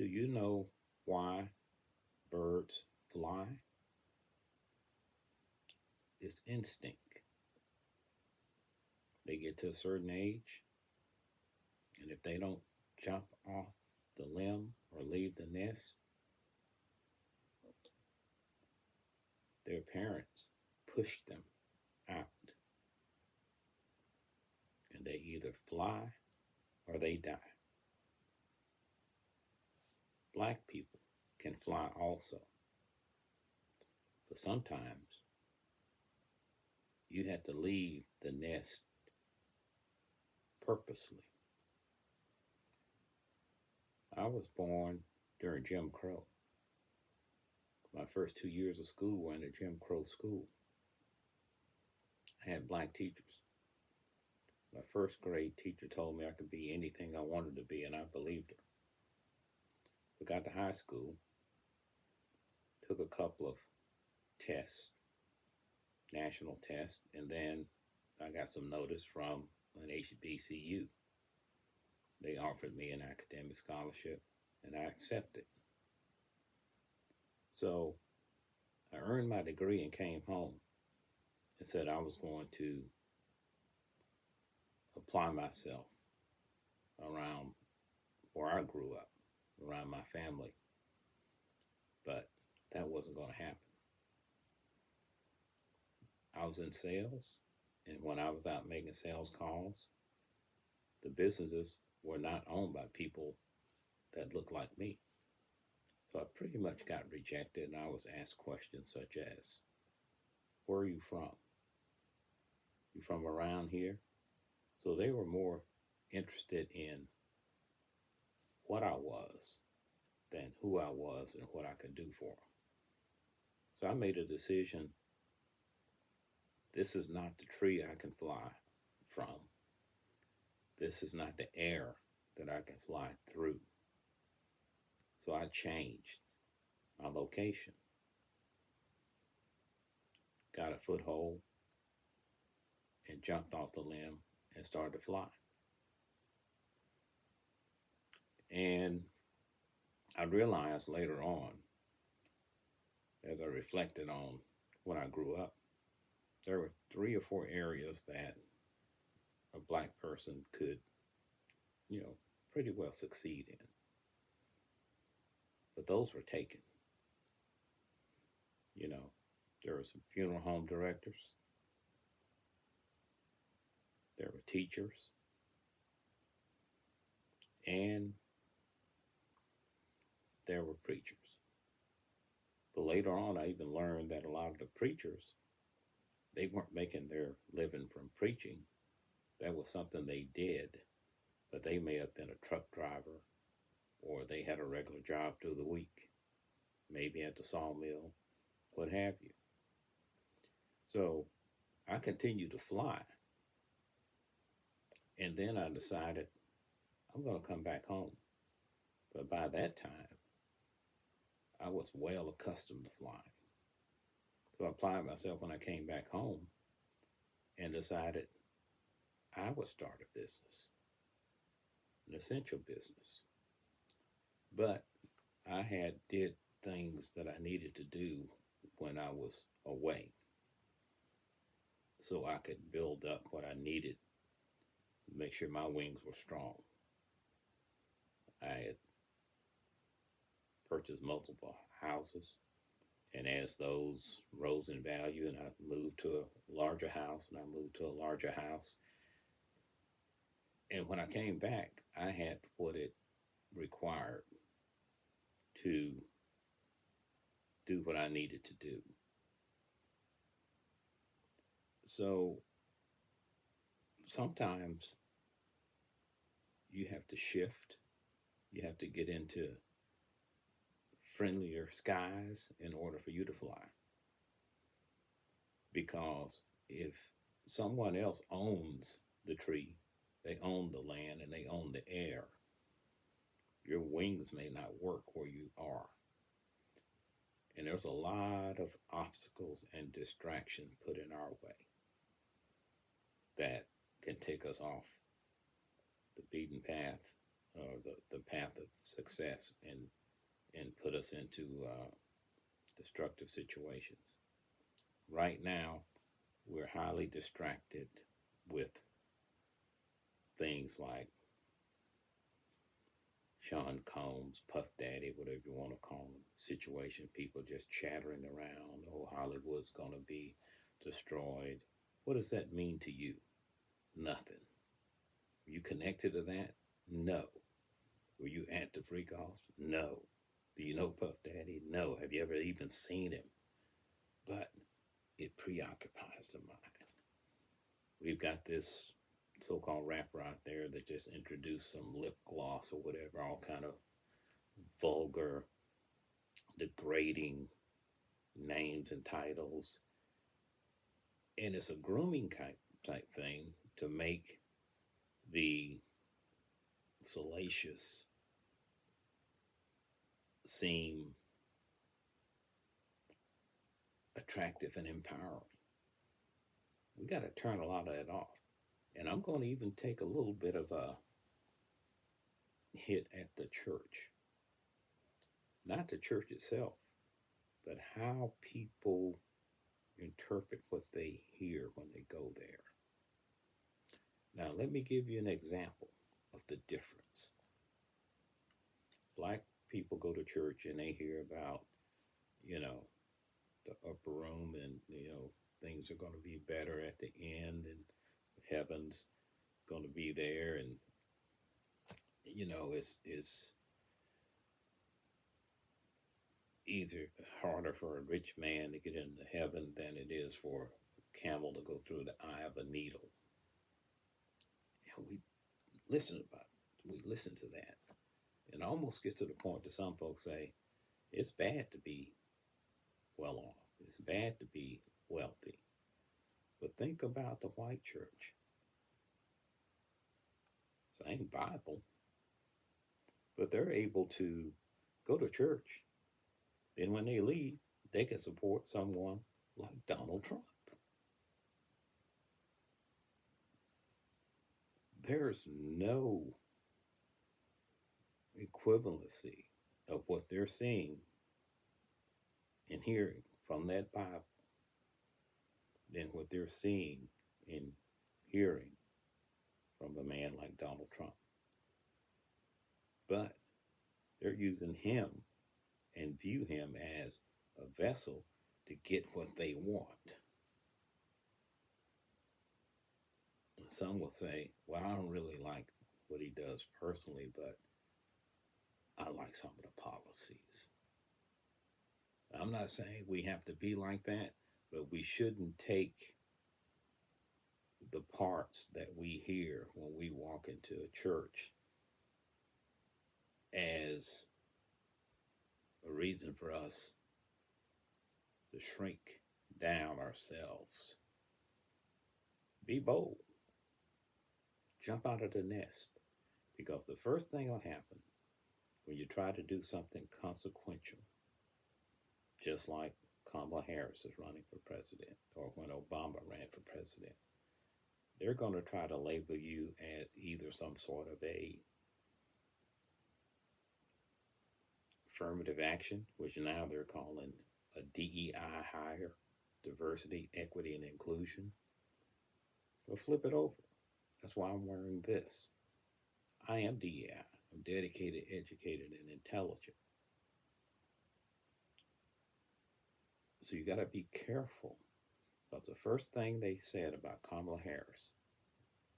Do you know why birds fly? It's instinct. They get to a certain age, and if they don't jump off the limb or leave the nest, their parents push them out, and they either fly or they die. Black people can fly also, but sometimes you have to leave the nest purposely. I was born during Jim Crow. My first 2 years of school were in a Jim Crow school. I had black teachers. My first grade teacher told me I could be anything I wanted to be, and I believed her. We got to high school, took a couple of tests, national tests, and then I got some notice from an HBCU. They offered me an academic scholarship, and I accepted. So I earned my degree and came home and said I was going to apply myself around where I grew up, around my family. But that wasn't going to happen. I was in sales, and when I was out making sales calls, the businesses were not owned by people that looked like me. So I pretty much got rejected, and I was asked questions such as, where are you from? You from around here? So they were more interested in what I was than who I was and what I could do for them. So I made a decision. This is not the tree I can fly from. This is not the air that I can fly through. So I changed my location, got a foothold, and jumped off the limb and started to fly. And I realized later on, as I reflected on when I grew up, there were 3 or 4 areas that a black person could, pretty well succeed in. But those were taken. There were some funeral home directors, there were teachers, and there were preachers. But later on, I even learned that a lot of the preachers, they weren't making their living from preaching. That was something they did, but they may have been a truck driver, or they had a regular job through the week, maybe at the sawmill, what have you. So I continued to fly. And then I decided I'm going to come back home. But by that time, I was well accustomed to flying. So I applied myself when I came back home and decided I would start a business, an essential business. But I had did things that I needed to do when I was away, so I could build up what I needed to make sure my wings were strong. I had purchased multiple houses, and as those rose in value and I moved to a larger house and I moved to a larger house, and when I came back, I had what it required to do what I needed to do. So sometimes you have to shift. You have to get into friendlier skies in order for you to fly. Because if someone else owns the tree, they own the land and they own the air, your wings may not work where you are. And there's a lot of obstacles and distraction put in our way that can take us off the beaten path, or the path of success and put us into destructive situations. Right now, we're highly distracted with things like Sean Combs, Puff Daddy, whatever you want to call them, situation, people just chattering around, oh, Hollywood's going to be destroyed. What does that mean to you? Nothing. Were you connected to that? No. Were you at the freak offs? No. Do you know Puff Daddy? No. Have you ever even seen him? But it preoccupies the mind. We've got this so-called rapper out there that just introduced some lip gloss or whatever, all kind of vulgar, degrading names and titles. And it's a grooming type thing to make the salacious seem attractive and empowering. We got to turn a lot of that off. And I'm going to even take a little bit of a hit at the church. Not the church itself, but how people interpret what they hear when they go there. Now, let me give you an example of the difference. Black people go to church and they hear about, the upper room and, things are going to be better at the end and heaven's going to be there. And, it's easier, harder for a rich man to get into heaven than it is for a camel to go through the eye of a needle. And we listen to that. And almost gets to the point that some folks say, it's bad to be well off. It's bad to be wealthy. But think about the white church. Same Bible. But they're able to go to church. Then when they leave, they can support someone like Donald Trump. There's no equivalency of what they're seeing and hearing from that Bible than what they're seeing and hearing from a man like Donald Trump. But they're using him and view him as a vessel to get what they want. Some will say, well, I don't really like what he does personally, but I like some of the policies. I'm not saying we have to be like that, but we shouldn't take the parts that we hear when we walk into a church as a reason for us to shrink down ourselves. Be bold. Jump out of the nest. Because the first thing will happen when you try to do something consequential, just like Kamala Harris is running for president, or when Obama ran for president, they're going to try to label you as either some sort of a affirmative action, which now they're calling a DEI hire, diversity, equity, and inclusion, or flip it over. That's why I'm wearing this. I am DEI. I'm dedicated, educated, and intelligent. So you got to be careful, because the first thing they said about Kamala Harris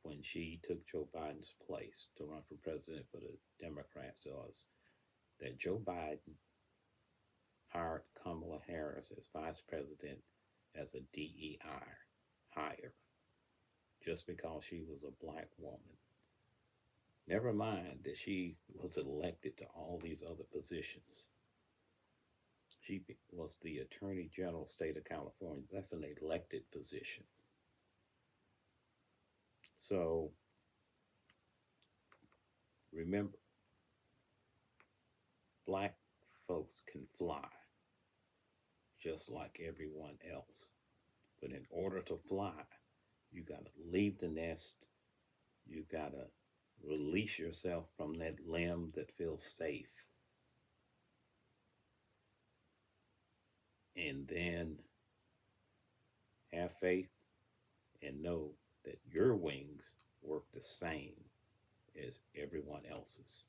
when she took Joe Biden's place to run for president for the Democrats was that Joe Biden hired Kamala Harris as vice president as a DEI hire just because she was a black woman. Never mind that she was elected to all these other positions. She was the Attorney General, state of California. That's an elected position. So remember, black folks can fly just like everyone else. But in order to fly, you got to leave the nest. You got to Release yourself from that limb that feels safe. And then have faith and know that your wings work the same as everyone else's.